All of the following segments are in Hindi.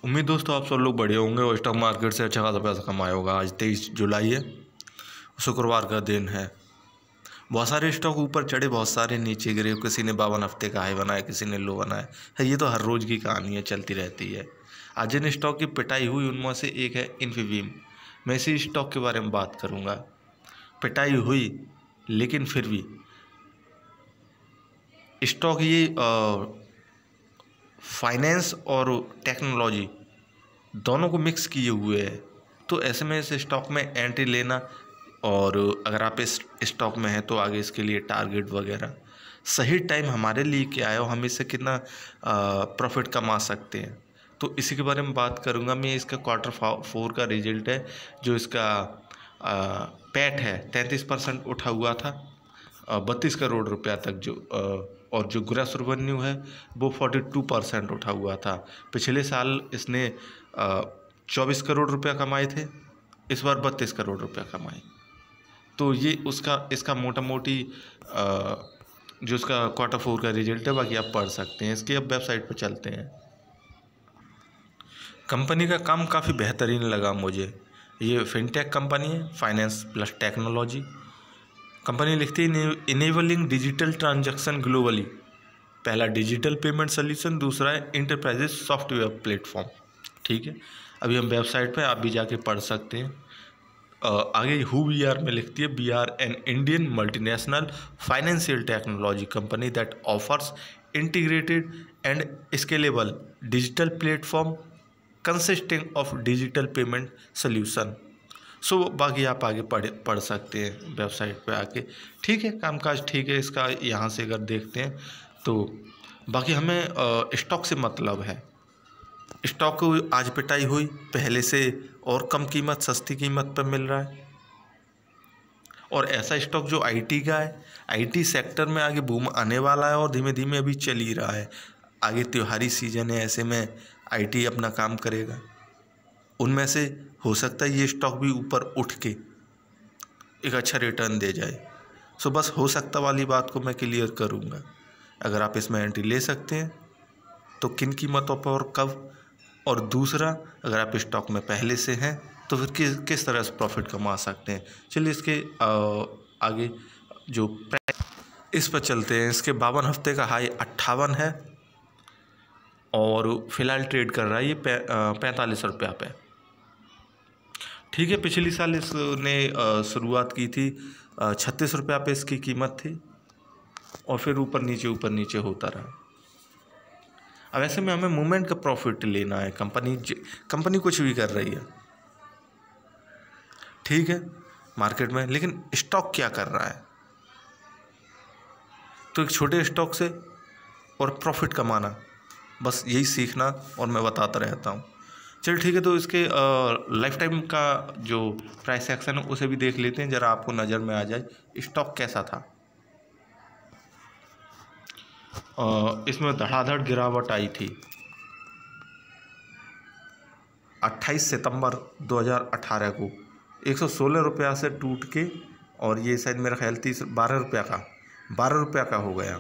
उम्मीद दोस्तों आप सब लोग बढ़िया होंगे और स्टॉक मार्केट से अच्छा खासा पैसा कमाया होगा। आज 23 जुलाई है, शुक्रवार का दिन है। बहुत सारे स्टॉक ऊपर चढ़े, बहुत सारे नीचे गिरे। किसी ने 52 हफ्ते का हाई बनाया, किसी ने लो बनाया है। ये तो हर रोज़ की कहानी है, चलती रहती है। आज जिन स्टॉक की पिटाई हुई उनमें से एक है इन्फीबीम। मैं इसी स्टॉक के बारे में बात करूँगा। पिटाई हुई लेकिन फिर भी स्टॉक ये फाइनेंस और टेक्नोलॉजी दोनों को मिक्स किए हुए है। तो ऐसे में इस स्टॉक में एंट्री लेना, और अगर आप इस स्टॉक में हैं तो आगे इसके लिए टारगेट वगैरह सही टाइम हमारे लिए क्या है और हम इससे कितना प्रॉफिट कमा सकते हैं, तो इसी के बारे में बात करूंगा मैं। इसका Q4 का रिजल्ट है, जो इसका पैट है 33% उठा हुआ था, 32 करोड़ रुपया तक और जो ग्रॉस रेवेन्यू है वो 42% उठा हुआ था। पिछले साल इसने 24 करोड़ रुपया कमाए थे, इस बार 32 करोड़ रुपया कमाए। तो ये इसका मोटा मोटी जो इसका Q4 का रिजल्ट है, बाकी आप पढ़ सकते हैं। इसकी अब वेबसाइट पर चलते हैं। कंपनी का काम काफ़ी बेहतरीन लगा मुझे। ये फिनटेक कंपनी है, फाइनेंस प्लस टेक्नोलॉजी। कंपनी लिखती है इनेबलिंग डिजिटल ट्रांजैक्शन ग्लोबली। पहला डिजिटल पेमेंट सोल्यूशन, दूसरा है इंटरप्राइजेज सॉफ्टवेयर प्लेटफॉर्म। ठीक है, अभी हम वेबसाइट पे आप भी जाके पढ़ सकते हैं। आगे हु वी आर में लिखती है we are an Indian multinational financial technology company that offers integrated and scalable digital platform consisting of digital payment solution. So बाकी आप आगे पढ़ सकते हैं वेबसाइट पे आके। ठीक है, कामकाज ठीक है इसका। यहाँ से अगर देखते हैं तो बाकी हमें स्टॉक से मतलब है। स्टॉक को आज पिटाई हुई, पहले से और कम कीमत, सस्ती कीमत पर मिल रहा है। और ऐसा स्टॉक जो आईटी का है, आईटी सेक्टर में आगे बूम आने वाला है और धीमे धीमे अभी चल ही रहा है। आगे त्योहारी सीजन है, ऐसे में आईटी अपना काम करेगा। उनमें से हो सकता है ये स्टॉक भी ऊपर उठ के एक अच्छा रिटर्न दे जाए। सो बस हो सकता वाली बात को मैं क्लियर करूँगा। अगर आप इसमें एंट्री ले सकते हैं तो किन कीमतों पर और कब, और दूसरा अगर आप स्टॉक में पहले से हैं तो फिर किस तरह से प्रॉफिट कमा सकते हैं। चलिए इसके आगे जो इस पर चलते हैं। इसके 52 हफ्ते का हाई 58 है और फिलहाल ट्रेड कर रहा है ये 45 रुपया पे। ठीक है, पिछली साल इसने शुरुआत की थी 36 रुपया पे इसकी कीमत थी और फिर ऊपर नीचे होता रहा। अब ऐसे में हमें मूवमेंट का प्रॉफिट लेना है। कंपनी कुछ भी कर रही है, ठीक है, मार्केट में, लेकिन स्टॉक क्या कर रहा है। तो एक छोटे स्टॉक से और प्रॉफिट कमाना, बस यही सीखना और मैं बताता रहता हूँ। चल ठीक है, तो इसके लाइफ टाइम का जो प्राइस एक्शन है उसे भी देख लेते हैं, ज़रा आपको नज़र में आ जाए स्टॉक कैसा था। इसमें धड़ाधड़ गिरावट आई थी 28 सितंबर 2018 को 116 रुपया से टूट के, और ये शायद मेरा ख्याल 12 रुपया का हो गया।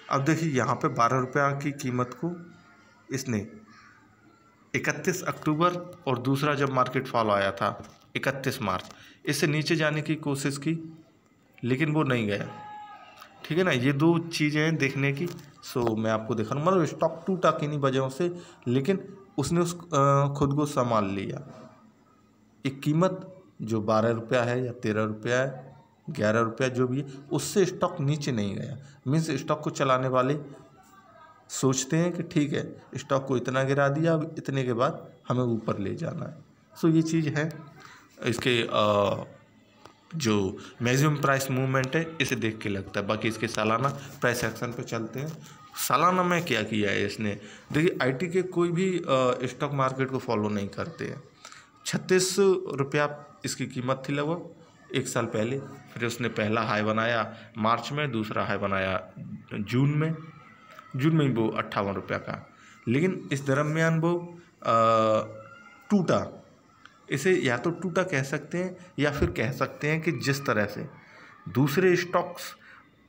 अब देखिए यहाँ पे 12 रुपया की कीमत को इसने 31 अक्टूबर और दूसरा जब मार्केट फॉल आया था 31 मार्च, इससे नीचे जाने की कोशिश की लेकिन वो नहीं गया। ठीक है ना, ये दो चीज़ें हैं देखने की। सो मैं आपको दिखा रहा हूँ, मतलब स्टॉक टूटा किन्हीं वजहों से, लेकिन उसने खुद को संभाल लिया। एक कीमत जो 12 रुपया है या 13 रुपया है, 11 रुपया जो भी है, उससे स्टॉक नीचे नहीं गया। मीन्स स्टॉक को चलाने वाले सोचते हैं कि ठीक है स्टॉक को इतना गिरा दिया, अब इतने के बाद हमें ऊपर ले जाना है। सो ये चीज़ है इसके जो मैक्सिमम प्राइस मूवमेंट है, इसे देख के लगता है। बाकी इसके सालाना प्राइस एक्शन पे चलते हैं। सालाना में क्या किया है इसने, देखिए आईटी के कोई भी स्टॉक मार्केट को फॉलो नहीं करते हैं। 36 रुपया इसकी कीमत थी लगभग एक साल पहले। फिर उसने पहला हाई बनाया मार्च में, दूसरा हाई बनाया जून में ही वो 58 रुपया का। लेकिन इस दरम्यान वो टूटा। इसे या तो टूटा कह सकते हैं या फिर कह सकते हैं कि जिस तरह से दूसरे स्टॉक्स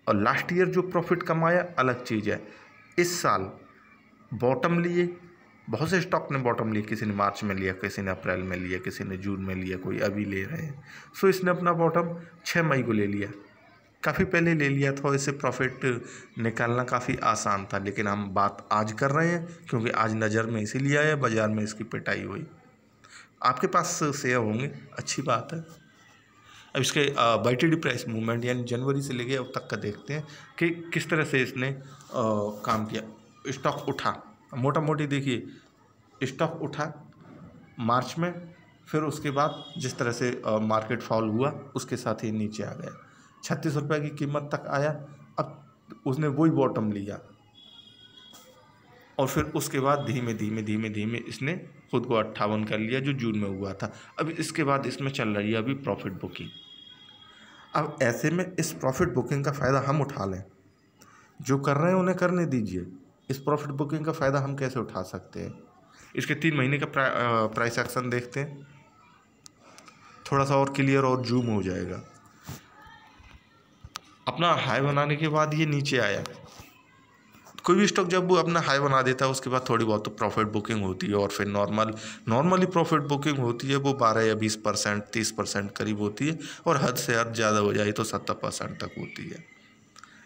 और लास्ट ईयर जो प्रॉफिट कमाया अलग चीज़ है। इस साल बॉटम लिए बहुत से स्टॉक ने बॉटम लिया, किसी ने मार्च में लिया, किसी ने अप्रैल में लिया, किसी ने जून में लिया, कोई अभी ले रहे हैं। सो इसने अपना बॉटम 6 मई को ले लिया, काफ़ी पहले ले लिया था। इससे प्रॉफिट निकालना काफ़ी आसान था, लेकिन हम बात आज कर रहे हैं क्योंकि आज नज़र में इसीलिए आया, बाज़ार में इसकी पिटाई हुई। आपके पास शेयर होंगे, अच्छी बात है। अब इसके वाईटीडी प्राइस मूवमेंट यानी जनवरी से लेके अब तक का देखते हैं कि किस तरह से इसने काम किया। स्टॉक उठा, मोटा मोटी देखिए स्टॉक उठा मार्च में, फिर उसके बाद जिस तरह से मार्केट फॉल हुआ उसके साथ ही नीचे आ गया, 36 रुपये की कीमत तक आया। अब उसने वही बॉटम लिया और फिर उसके बाद धीमे धीमे इसने खुद को 58 कर लिया जो जून में हुआ था। अब इसके बाद इसमें चल रही है अभी प्रॉफिट बुकिंग। अब ऐसे में इस प्रॉफिट बुकिंग का फ़ायदा हम उठा लें, जो कर रहे हैं उन्हें करने दीजिए। इस प्रॉफिट बुकिंग का फ़ायदा हम कैसे उठा सकते हैं, इसके 3 महीने का प्राइस एक्शन देखते हैं, थोड़ा सा और क्लियर और जूम हो जाएगा। अपना हाई बनाने के बाद ये नीचे आया। कोई भी स्टॉक जब वो अपना हाई बना देता है उसके बाद थोड़ी बहुत तो प्रॉफिट बुकिंग होती है, और फिर नॉर्मली प्रॉफिट बुकिंग होती है वो 12 या 20%, 30% करीब होती है, और हद से हद ज़्यादा हो जाए तो 70% तक होती है।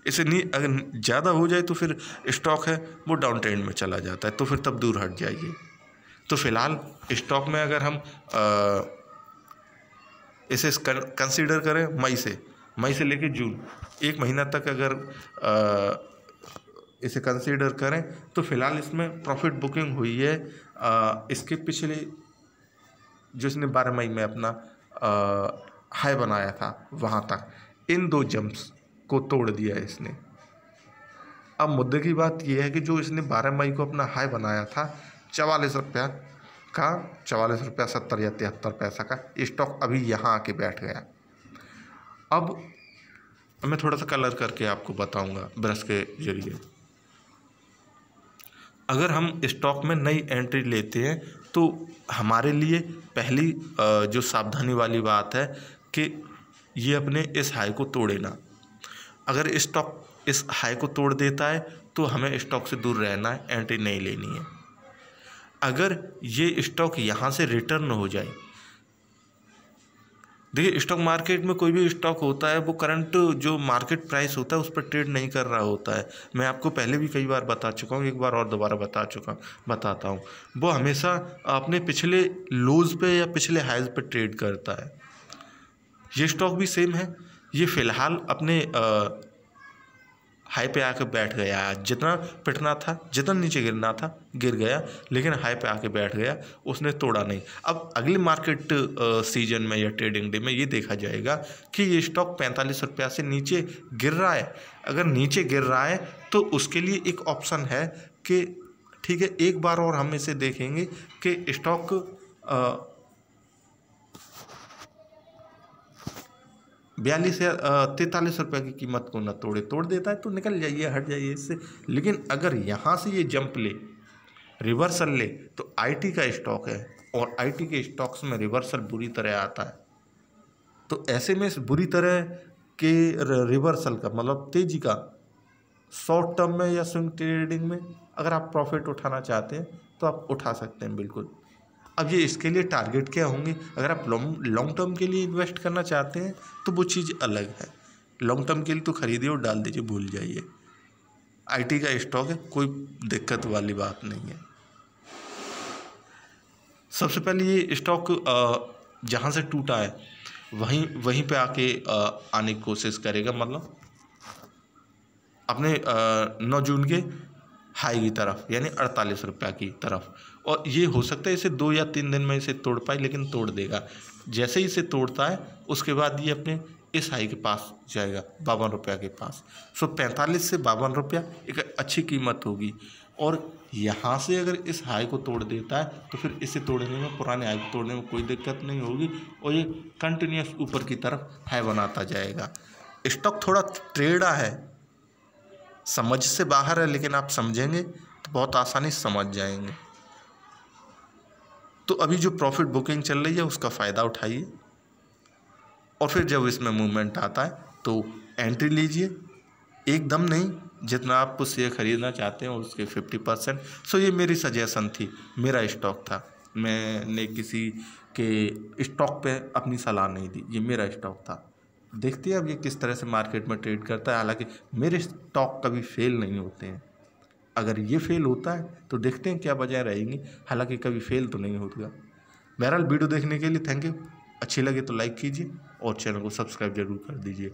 इसे नहीं, अगर ज़्यादा हो जाए तो फिर स्टॉक है वो डाउन ट्रेंड में चला जाता है, तो फिर तब दूर हट जाइए। तो फिलहाल स्टॉक में अगर हम इसे कंसीडर करें मई से लेके जून, 1 महीना तक अगर इसे कंसीडर करें तो फिलहाल इसमें प्रॉफिट बुकिंग हुई है। इसके पिछले जो इसने 12 मई में अपना हाई बनाया था वहाँ तक, इन 2 जंप्स को तोड़ दिया है इसने। अब मुद्दे की बात यह है कि जो इसने 12 मई को अपना हाई बनाया था 44 रुपया का, 44 रुपया 70 या 73 पैसा का, स्टॉक अभी यहाँ आके बैठ गया। अब मैं थोड़ा सा कलर करके आपको बताऊंगा ब्रश के जरिए। अगर हम स्टॉक में नई एंट्री लेते हैं तो हमारे लिए पहली जो सावधानी वाली बात है कि ये अपने इस हाई को तोड़े ना। अगर स्टॉक इस हाई को तोड़ देता है तो हमें स्टॉक से दूर रहना है, एंट्री नहीं लेनी है। अगर ये स्टॉक यहाँ से रिटर्न हो जाए, देखिए स्टॉक मार्केट में कोई भी स्टॉक होता है वो करंट जो मार्केट प्राइस होता है उस पर ट्रेड नहीं कर रहा होता है। मैं आपको पहले भी कई बार बता चुका हूँ, एक बार और दोबारा बताता हूँ। वो हमेशा अपने पिछले लोज पे या पिछले हाइज पे ट्रेड करता है। ये स्टॉक भी सेम है, ये फ़िलहाल अपने हाई पे आके बैठ गया। जितना पिटना था, जितना नीचे गिरना था गिर गया, लेकिन हाई पे आके बैठ गया, उसने तोड़ा नहीं। अब अगले मार्केट सीजन में या ट्रेडिंग डे में ये देखा जाएगा कि ये स्टॉक 45 रुपया से नीचे गिर रहा है। अगर नीचे गिर रहा है तो उसके लिए एक ऑप्शन है कि ठीक है, एक बार और हम इसे देखेंगे कि स्टॉक 42 या 43 रुपये की कीमत को न तोड़ देता है तो निकल जाइए, हट जाइए इससे। लेकिन अगर यहाँ से ये जंप ले, रिवर्सल ले, तो आईटी का स्टॉक है और आईटी के स्टॉक्स में रिवर्सल बुरी तरह आता है। तो ऐसे में इस बुरी तरह के रिवर्सल का मतलब तेज़ी का शॉर्ट टर्म में या स्विंग ट्रेडिंग में अगर आप प्रॉफिट उठाना चाहते हैं तो आप उठा सकते हैं बिल्कुल। अब ये इसके लिए टारगेट क्या होंगे? अगर आप लॉन्ग टर्म के लिए इन्वेस्ट करना चाहते हैं तो वो चीज़ अलग है। लॉन्ग टर्म के लिए तो खरीदिए और डाल दीजिए, भूल जाइए। आईटी का स्टॉक है, कोई दिक्कत वाली बात नहीं है। सबसे पहले ये स्टॉक जहाँ से टूटा है वहीं पे आके आने की कोशिश करेगा, मतलब अपने 9 जून के हाई की तरफ यानी 48 रुपये की तरफ। और ये हो सकता है इसे 2 या 3 दिन में इसे तोड़ पाए, लेकिन तोड़ देगा। जैसे ही इसे तोड़ता है उसके बाद ये अपने इस हाई के पास जाएगा, 52 रुपये के पास। सो 45 से 52 रुपया एक अच्छी कीमत होगी। और यहाँ से अगर इस हाई को तोड़ देता है तो फिर इसे तोड़ने में, पुराने हाई को तोड़ने में कोई दिक्कत नहीं होगी और ये कंटिन्यूस ऊपर की तरफ हाई बनाता जाएगा। स्टॉक थोड़ा ट्रेडा है, समझ से बाहर है, लेकिन आप समझेंगे तो बहुत आसानी से समझ जाएंगे। तो अभी जो प्रॉफिट बुकिंग चल रही है उसका फ़ायदा उठाइए और फिर जब इसमें मूवमेंट आता है तो एंट्री लीजिए। एकदम नहीं, जितना आप शेयर खरीदना चाहते हो उसके 50%। सो ये मेरी सजेशन थी, मेरा स्टॉक था, मैंने किसी के स्टॉक पे अपनी सलाह नहीं दी, ये मेरा स्टॉक था। देखते हैं अब ये किस तरह से मार्केट में ट्रेड करता है। हालांकि मेरे स्टॉक कभी फेल नहीं होते हैं, अगर ये फेल होता है तो देखते हैं क्या वजह रहेंगी, हालांकि कभी फेल तो नहीं होगा। बहरहाल वीडियो देखने के लिए थैंक यू। अच्छी लगे तो लाइक कीजिए और चैनल को सब्सक्राइब जरूर कर दीजिए।